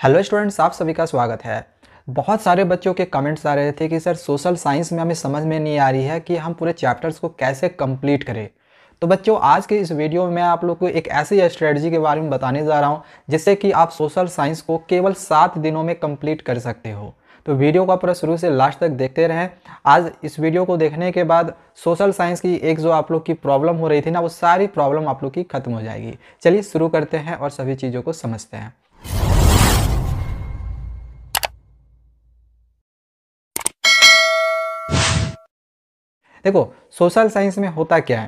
Hello students, आप सभी का स्वागत है। बहुत सारे बच्चों के कमेंट्स आ रहे थे कि सर सोशल साइंस में हमें समझ में नहीं आ रही है कि हम पूरे चैप्टर्स को कैसे कंप्लीट करें। तो बच्चों, आज के इस वीडियो में मैं आप लोग को एक ऐसी स्ट्रेटजी के बारे में बताने जा रहा हूं जिससे कि आप सोशल साइंस को केवल 7 दिनों में कंप्लीट कर सकते हो। तो वीडियो को पूरा शुरू से लास्ट तक देखते रहें। आज इस वीडियो को देखने के बाद सोशल साइंस की एक जो आप लोग की प्रॉब्लम हो रही थी ना, वो सारी प्रॉब्लम आप लोग की खत्म हो जाएगी। चलिए शुरू करते हैं और सभी चीज़ों को समझते हैं। देखो, सोशल साइंस में होता क्या है,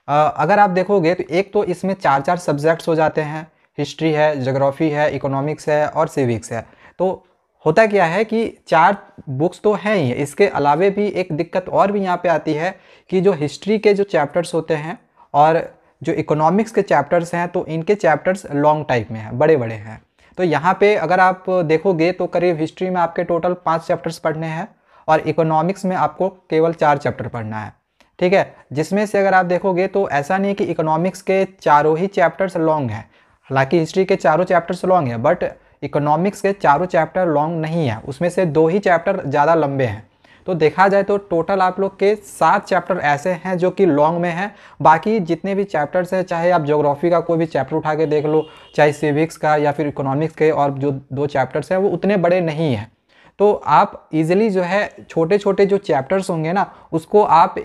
अगर आप देखोगे तो एक तो इसमें चार चार सब्जेक्ट्स हो जाते हैं। हिस्ट्री है, ज्योग्राफी है, इकोनॉमिक्स है और सिविक्स है। तो होता क्या है कि 4 बुक्स तो हैं ही, इसके अलावे भी एक दिक्कत और भी यहाँ पे आती है कि जो हिस्ट्री के जो चैप्टर्स होते हैं और जो इकोनॉमिक्स के चैप्टर्स हैं, तो इनके चैप्टर्स लॉन्ग टाइप में हैं, बड़े बड़े हैं। तो यहाँ पे अगर आप देखोगे तो करीब हिस्ट्री में आपके टोटल 5 चैप्टर्स पढ़ने हैं और इकोनॉमिक्स में आपको केवल 4 चैप्टर पढ़ना है। ठीक है, जिसमें से अगर आप देखोगे तो ऐसा नहीं है कि इकोनॉमिक्स के चारों ही चैप्टर्स लॉन्ग हैं। हालांकि हिस्ट्री के चारों चैप्टर्स लॉन्ग हैं, बट इकोनॉमिक्स के चारों चैप्टर लॉन्ग नहीं है, उसमें से 2 ही चैप्टर ज़्यादा लंबे हैं। तो देखा जाए तो टोटल आप लोग के 7 चैप्टर ऐसे हैं जो कि लॉन्ग में हैं। बाकी जितने भी चैप्टर्स हैं, चाहे आप ज्योग्राफी का कोई भी चैप्टर उठा के देख लो, चाहे सिविक्स का या फिर इकोनॉमिक्स के, और जो 2 चैप्टर्स हैं वो उतने बड़े नहीं हैं। तो आप इजीली जो है छोटे छोटे जो चैप्टर्स होंगे ना, उसको आप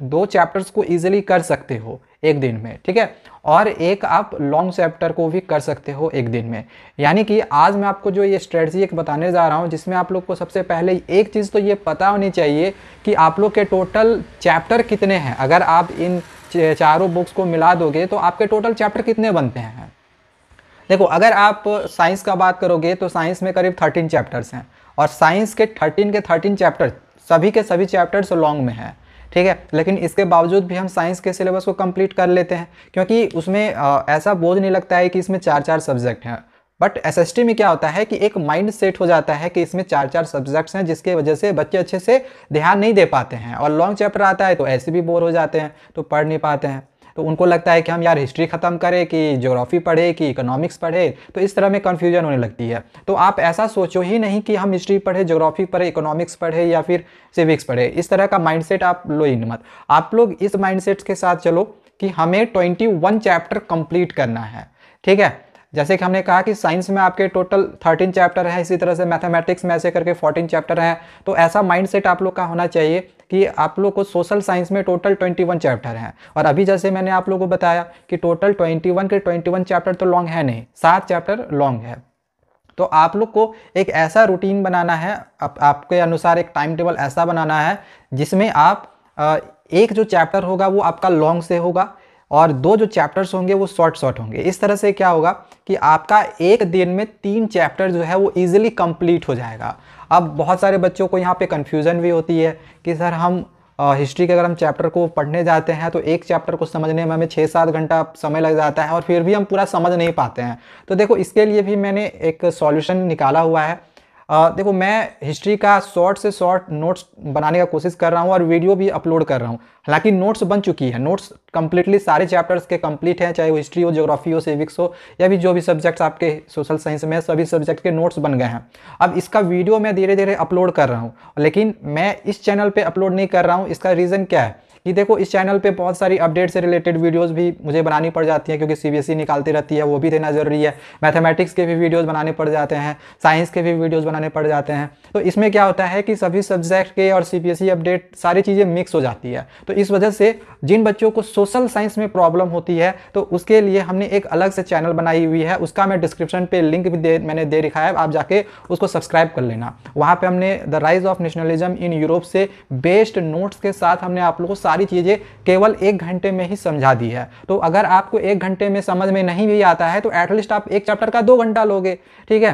2 चैप्टर्स को इजीली कर सकते हो एक दिन में। ठीक है, और एक आप लॉन्ग चैप्टर को भी कर सकते हो एक दिन में। यानी कि आज मैं आपको जो ये स्ट्रेटजी एक बताने जा रहा हूँ, जिसमें आप लोग को सबसे पहले एक चीज़ तो ये पता होनी चाहिए कि आप लोग के टोटल चैप्टर कितने हैं। अगर आप इन चारों बुक्स को मिला दोगे तो आपके टोटल चैप्टर कितने बनते हैं। देखो, अगर आप साइंस का बात करोगे तो साइंस में करीब 13 चैप्टर्स हैं और साइंस के 13 चैप्टर सभी के सभी चैप्टर्स लॉन्ग में हैं। ठीक है, लेकिन इसके बावजूद भी हम साइंस के सिलेबस को कंप्लीट कर लेते हैं क्योंकि उसमें ऐसा बोझ नहीं लगता है कि इसमें 4 सब्जेक्ट हैं। बट एसएसटी में क्या होता है कि एक माइंड सेट हो जाता है कि इसमें 4 सब्जेक्ट्स हैं, जिसके वजह से बच्चे अच्छे से ध्यान नहीं दे पाते हैं और लॉन्ग चैप्टर आता है तो ऐसे भी बोर हो जाते हैं, तो पढ़ नहीं पाते हैं। तो उनको लगता है कि हम यार हिस्ट्री ख़त्म करें कि ज्योग्राफी पढ़े कि इकोनॉमिक्स पढ़े, तो इस तरह में कन्फ्यूजन होने लगती है। तो आप ऐसा सोचो ही नहीं कि हम हिस्ट्री पढ़े, ज्योग्राफी पढ़े, इकोनॉमिक्स पढ़े या फिर सिविक्स पढ़े। इस तरह का माइंडसेट आप लो ही मत। आप लोग इस माइंडसेट के साथ चलो कि हमें 21 चैप्टर कंप्लीट करना है। ठीक है, जैसे कि हमने कहा कि साइंस में आपके टोटल 13 चैप्टर हैं, इसी तरह से मैथमेटिक्स में ऐसे करके 14 चैप्टर हैं। तो ऐसा माइंडसेट आप लोग का होना चाहिए कि आप लोग को सोशल साइंस में टोटल 21 चैप्टर हैं। और अभी जैसे मैंने आप लोगों को बताया कि टोटल 21 के 21 चैप्टर तो लॉन्ग है नहीं, 7 चैप्टर लॉन्ग है। तो आप लोग को एक ऐसा रूटीन बनाना है, आपके अनुसार एक टाइम टेबल ऐसा बनाना है जिसमें आप एक जो चैप्टर होगा वो आपका लॉन्ग से होगा और 2 जो चैप्टर्स होंगे वो शॉर्ट होंगे। इस तरह से क्या होगा कि आपका एक दिन में 3 चैप्टर जो है वो इजीली कंप्लीट हो जाएगा। अब बहुत सारे बच्चों को यहाँ पे कन्फ्यूज़न भी होती है कि सर हम हिस्ट्री के अगर हम चैप्टर को पढ़ने जाते हैं तो एक चैप्टर को समझने में हमें 6-7 घंटा समय लग जाता है और फिर भी हम पूरा समझ नहीं पाते हैं। तो देखो, इसके लिए भी मैंने एक सॉल्यूशन निकाला हुआ है। देखो, मैं हिस्ट्री का शॉर्ट से शॉर्ट नोट्स बनाने का कोशिश कर रहा हूँ और वीडियो भी अपलोड कर रहा हूँ। हालांकि नोट्स बन चुकी है, नोट्स कंप्लीटली सारे चैप्टर्स के कंप्लीट हैं, चाहे वो हिस्ट्री हो, ज्योग्राफी हो, सिविक्स हो या भी जो भी सब्जेक्ट्स आपके सोशल साइंस में, सभी सब्जेक्ट के नोट्स बन गए हैं। अब इसका वीडियो मैं धीरे धीरे अपलोड कर रहा हूँ, लेकिन मैं इस चैनल पर अपलोड नहीं कर रहा हूँ। इसका रीज़न क्या है कि देखो, इस चैनल पे बहुत सारी अपडेट से रिलेटेड वीडियोस भी मुझे बनानी पड़ जाती हैं क्योंकि सीबीएसई निकालती रहती है, वो भी देना ज़रूरी है। मैथमेटिक्स के भी वीडियोस बनाने पड़ जाते हैं, साइंस के भी वीडियोस बनाने पड़ जाते हैं। तो इसमें क्या होता है कि सभी सब्जेक्ट के और सीबीएसई अपडेट सारी चीज़ें मिक्स हो जाती है। तो इस वजह से जिन बच्चों को सोशल साइंस में प्रॉब्लम होती है तो उसके लिए हमने एक अलग से चैनल बनाई हुई है, उसका मैं डिस्क्रिप्शन पर लिंक भी मैंने दे रखा है, आप जाके उसको सब्सक्राइब कर लेना। वहाँ पर हमने the rise of nationalism in Europe से बेस्ड नोट्स के साथ हमने आप लोगों को सारी चीज़ें केवल 1 घंटे में ही समझा दी है। तो अगर आपको 1 घंटे में समझ में नहीं भी आता है तो एटलीस्ट आप एक चैप्टर का 2 घंटा लोगे। ठीक है,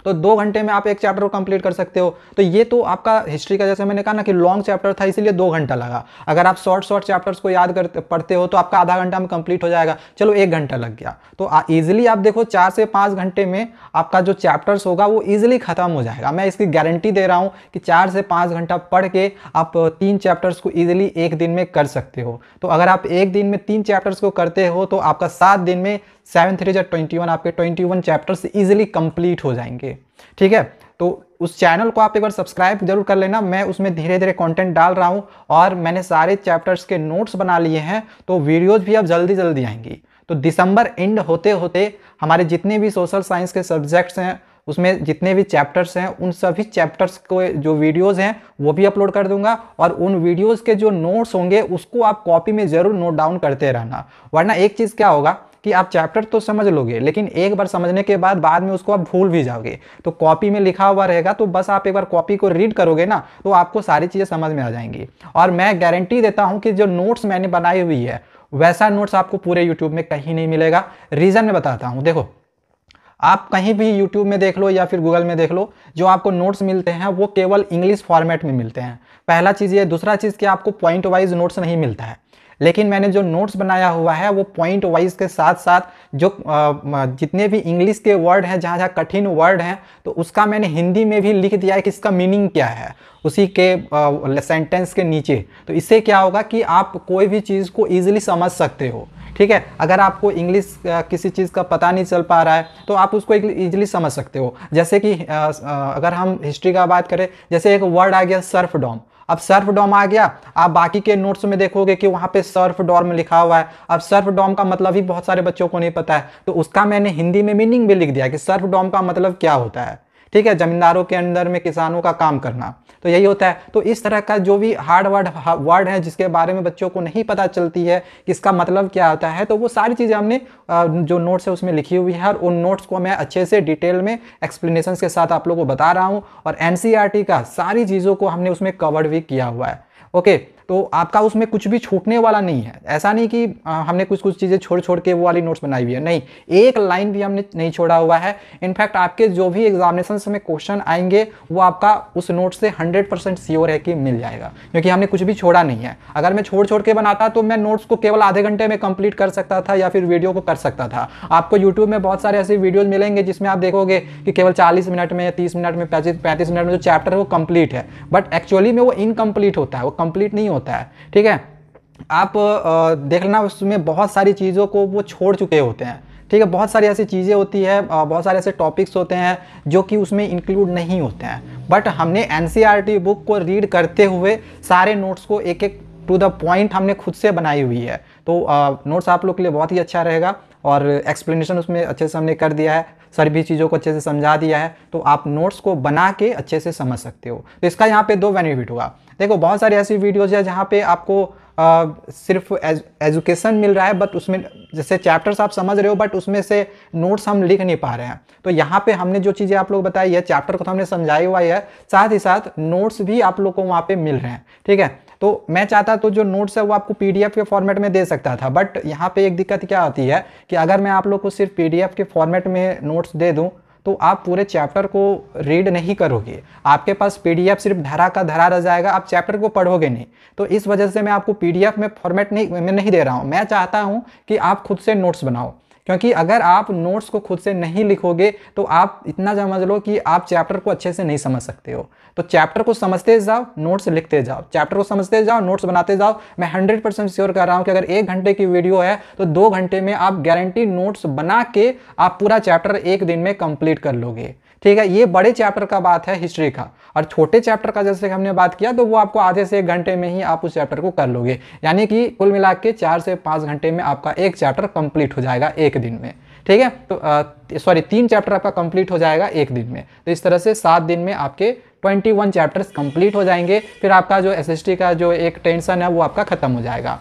तो 2 घंटे में आप एक चैप्टर को कंप्लीट कर सकते हो। तो ये तो आपका हिस्ट्री का, जैसे मैंने कहा ना कि लॉन्ग चैप्टर था इसीलिए 2 घंटा लगा। अगर आप शॉर्ट चैप्टर्स को याद करते पढ़ते हो तो आपका आधा घंटा में कंप्लीट हो जाएगा, चलो 1 घंटा लग गया। तो ईजिली आप देखो 4 से 5 घंटे में आपका जो चैप्टर्स होगा वो ईजिली खत्म हो जाएगा। मैं इसकी गारंटी दे रहा हूँ कि 4 से 5 घंटा पढ़ के आप 3 चैप्टर्स को ईजिली एक दिन में कर सकते हो। तो अगर आप एक दिन में 3 चैप्टर्स को करते हो तो आपका 7 दिन में 7 3 21 आपके 21 चैप्टर्स ईजिली कंप्लीट हो जाएंगे। ठीक है, तो उस चैनल को आप एक बार सब्सक्राइब जरूर कर लेना। मैं उसमें धीरे धीरे कंटेंट डाल रहा हूं और मैंने सारे चैप्टर्स के नोट्स बना लिए हैं, तो वीडियोज भी अब जल्दी जल्दी आएंगी। तो दिसंबर एंड होते होते हमारे जितने भी सोशल साइंस के सब्जेक्ट्स हैं उसमें जितने भी चैप्टर्स हैं उन सभी चैप्टर्स को जो वीडियोस हैं वो भी अपलोड कर दूंगा, और उन वीडियोस के जो नोट्स होंगे उसको आप कॉपी में ज़रूर नोट डाउन करते रहना। वरना एक चीज़ क्या होगा कि आप चैप्टर तो समझ लोगे लेकिन एक बार समझने के बाद में उसको आप भूल भी जाओगे। तो कॉपी में लिखा हुआ रहेगा, तो बस आप एक बार कॉपी को रीड करोगे ना तो आपको सारी चीज़ें समझ में आ जाएंगी। और मैं गारंटी देता हूँ कि जो नोट्स मैंने बनाई हुई है वैसा नोट्स आपको पूरे यूट्यूब में कहीं नहीं मिलेगा। रीज़न मैं बताता हूँ। देखो, आप कहीं भी YouTube में देख लो या फिर गूगल में देख लो, जो आपको नोट्स मिलते हैं वो केवल इंग्लिश फॉर्मेट में मिलते हैं। पहला चीज़ ये। दूसरा चीज़ कि आपको पॉइंट वाइज नोट्स नहीं मिलता है, लेकिन मैंने जो नोट्स बनाया हुआ है वो पॉइंट वाइज के साथ साथ जो जितने भी इंग्लिश के वर्ड हैं, जहाँ जहाँ कठिन वर्ड हैं, तो उसका मैंने हिंदी में भी लिख दिया है कि इसका मीनिंग क्या है उसी के सेंटेंस के नीचे। तो इससे क्या होगा कि आप कोई भी चीज़ को ईजिली समझ सकते हो। ठीक है, अगर आपको इंग्लिश किसी चीज़ का पता नहीं चल पा रहा है तो आप उसको ईजिली समझ सकते हो। जैसे कि अगर हम हिस्ट्री का बात करें, जैसे एक वर्ड आ गया सर्फडॉम। अब सर्फडॉम आ गया, आप बाकी के नोट्स में देखोगे कि वहाँ पे सर्फ डॉर्म लिखा हुआ है। अब सर्फ डॉर्म का मतलब ही बहुत सारे बच्चों को नहीं पता है, तो उसका मैंने हिंदी में मीनिंग भी लिख दिया कि सर्फ डॉर्म का मतलब क्या होता है। ठीक है, जमींदारों के अंदर में किसानों का काम करना, तो यही होता है। तो इस तरह का जो भी हार्ड वर्ड है जिसके बारे में बच्चों को नहीं पता चलती है कि इसका मतलब क्या होता है, तो वो सारी चीज़ें हमने जो नोट्स है उसमें लिखी हुई है, और उन नोट्स को मैं अच्छे से डिटेल में एक्सप्लेनेशन के साथ आप लोगों को बता रहा हूँ। और NCERT का सारी चीज़ों को हमने उसमें कवर्ड भी किया हुआ है। ओके, तो आपका उसमें कुछ भी छूटने वाला नहीं है। ऐसा नहीं कि हमने कुछ चीज़ें छोड़ के वो वाली नोट्स बनाई हुई है, नहीं, एक लाइन भी हमने नहीं छोड़ा हुआ है। इनफैक्ट आपके जो भी एग्जामिनेशन में क्वेश्चन आएंगे वो आपका उस नोट से 100% श्योर है कि मिल जाएगा, क्योंकि हमने कुछ भी छोड़ा नहीं है। अगर मैं छोड़ के बनाता तो मैं नोट्स को केवल आधे घंटे में कंप्लीट कर सकता था या फिर वीडियो को कर सकता था। आपको यूट्यूब में बहुत सारे ऐसे वीडियोज मिलेंगे जिसमें आप देखोगे कि केवल 40 मिनट में, 30 मिनट में, 35 मिनट में जो चैप्टर है वो कंप्लीट है, बट एक्चुअली में वो इनकम्प्लीट होता है, वो कंप्लीट नहीं होता है। ठीक है, आप देख लेना उसमें बहुत सारी चीज़ों को वो छोड़ चुके होते हैं। ठीक है, बहुत सारी ऐसी चीज़ें होती है, बहुत सारे ऐसे टॉपिक्स होते हैं जो कि उसमें इंक्लूड नहीं होते हैं, बट हमने NCERT बुक को रीड करते हुए सारे नोट्स को एक एक टू द पॉइंट हमने खुद से बनाई हुई है। तो नोट्स आप लोग के लिए बहुत ही अच्छा रहेगा, और एक्सप्लेनेशन उसमें अच्छे से हमने कर दिया है, सभी चीज़ों को अच्छे से समझा दिया है, तो आप नोट्स को बना के अच्छे से समझ सकते हो। तो इसका यहाँ पे 2 बेनिफिट होगा। देखो, बहुत सारी ऐसी वीडियोज़ है जहाँ पे आपको सिर्फ एजुकेशन मिल रहा है, बट उसमें जैसे चैप्टर्स आप समझ रहे हो बट उसमें से नोट्स हम लिख नहीं पा रहे हैं। तो यहाँ पे हमने जो चीज़ें आप लोग बताई है, चैप्टर को तो हमने समझाई हुआ है, साथ ही साथ नोट्स भी आप लोग को वहाँ पे मिल रहे हैं। ठीक है, तो मैं चाहता तो जो नोट्स है वो आपको PDF के फॉर्मेट में दे सकता था, बट यहाँ पे एक दिक्कत क्या आती है कि अगर मैं आप लोग को सिर्फ PDF के फॉर्मेट में नोट्स दे दूँ तो आप पूरे चैप्टर को रीड नहीं करोगे, आपके पास PDF सिर्फ धरा का धरा रह जाएगा, आप चैप्टर को पढ़ोगे नहीं। तो इस वजह से मैं आपको PDF में फॉर्मेट नहीं दे रहा हूँ। मैं चाहता हूँ कि आप खुद से नोट्स बनाओ, क्योंकि अगर आप नोट्स को खुद से नहीं लिखोगे तो आप इतना समझ लो कि आप चैप्टर को अच्छे से नहीं समझ सकते हो। तो चैप्टर को समझते जाओ, नोट्स लिखते जाओ, चैप्टर को समझते जाओ, नोट्स बनाते जाओ। मैं 100% श्योर कर रहा हूँ कि अगर 1 घंटे की वीडियो है तो 2 घंटे में आप गारंटी नोट्स बना के आप पूरा चैप्टर 1 दिन में कंप्लीट कर लोगे। ठीक है, ये बड़े चैप्टर का बात है हिस्ट्री का, और छोटे चैप्टर का जैसे हमने बात किया तो वो आपको आधे से 1 घंटे में ही आप उस चैप्टर को कर लोगे, यानी कि कुल मिला के 4 से 5 घंटे में आपका एक चैप्टर कंप्लीट हो जाएगा 1 दिन में। ठीक है, तो सॉरी 3 चैप्टर आपका कंप्लीट हो जाएगा 1 दिन में। तो इस तरह से 7 दिन में आपके 21 चैप्टर्स कंप्लीट हो जाएंगे। फिर आपका जो SST का जो एक टेंशन है वो आपका खत्म हो जाएगा।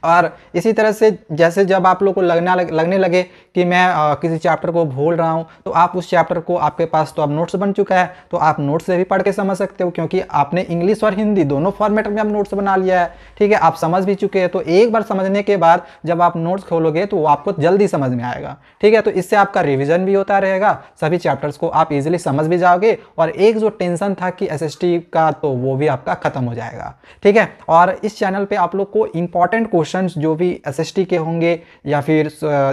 और इसी तरह से जैसे जब आप लोग को लगने लगे कि मैं किसी चैप्टर को भूल रहा हूँ, तो आप उस चैप्टर को, आपके पास तो अब नोट्स बन चुका है, तो आप नोट्स से भी पढ़ के समझ सकते हो, क्योंकि आपने इंग्लिश और हिंदी दोनों फॉर्मेट में अब नोट्स बना लिया है। ठीक है, आप समझ भी चुके हैं, तो एक बार समझने के बाद जब आप नोट्स खोलोगे तो वो आपको जल्दी समझ में आएगा। ठीक है, तो इससे आपका रिविजन भी होता रहेगा, सभी चैप्टर्स को आप इजीली समझ भी जाओगे, और एक जो टेंशन था कि एसएसटी का, तो वो भी आपका खत्म हो जाएगा। ठीक है, और इस चैनल पे आप लोग को इंपॉर्टेंट क्वेश्चंस जो भी एसएसटी के होंगे, या फिर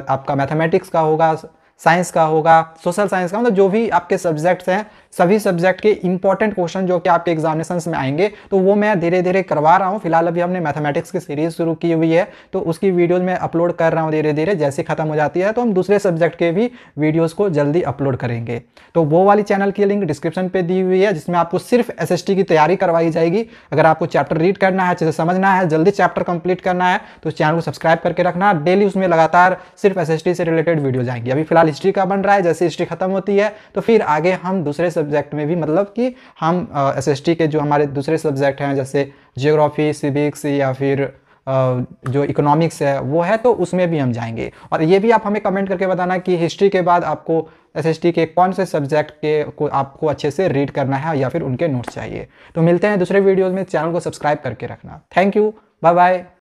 आपका मैथमेटिक्स का होगा, साइंस का होगा, सोशल साइंस का, मतलब जो भी आपके सब्जेक्ट्स हैं, सभी सब्जेक्ट के इंपॉर्टेंट क्वेश्चन जो कि आपके एग्जामिनेशंस में आएंगे, तो वो मैं धीरे धीरे करवा रहा हूँ। फिलहाल अभी हमने मैथमेटिक्स की सीरीज शुरू की हुई है, तो उसकी वीडियोज में अपलोड कर रहा हूँ धीरे धीरे। जैसे खत्म हो जाती है तो हम दूसरे सब्जेक्ट के भी वीडियोज़ को जल्दी अपलोड करेंगे। तो वो वाली चैनल की लिंक डिस्क्रिप्शन पे दी हुई है, जिसमें आपको सिर्फ एसएसटी की तैयारी करवाई जाएगी। अगर आपको चैप्टर रीड करना है, अच्छे से समझना है, जल्दी चैप्टर कंप्लीट करना है, तो चैनल को सब्सक्राइब करके रखना। डेली उसमें लगातार सिर्फ एसएसटी से रिलेटेड वीडियो जाएंगी। अभी फिलहाल हिस्ट्री का बन रहा है, जैसे हिस्ट्री खत्म होती है तो फिर आगे हम दूसरे सब्जेक्ट में भी, मतलब कि हम एसएसटी के जो हमारे दूसरे सब्जेक्ट हैं, जैसे जियोग्राफी, सिविक्स, या फिर जो इकोनॉमिक्स है वो है, तो उसमें भी हम जाएंगे। और ये भी आप हमें कमेंट करके बताना कि हिस्ट्री के बाद आपको एसएसटी के कौन से सब्जेक्ट के को आपको अच्छे से रीड करना है, या फिर उनके नोट्स चाहिए। तो मिलते हैं दूसरे वीडियोज़ में, चैनल को सब्सक्राइब करके रखना। Thank you, bye bye.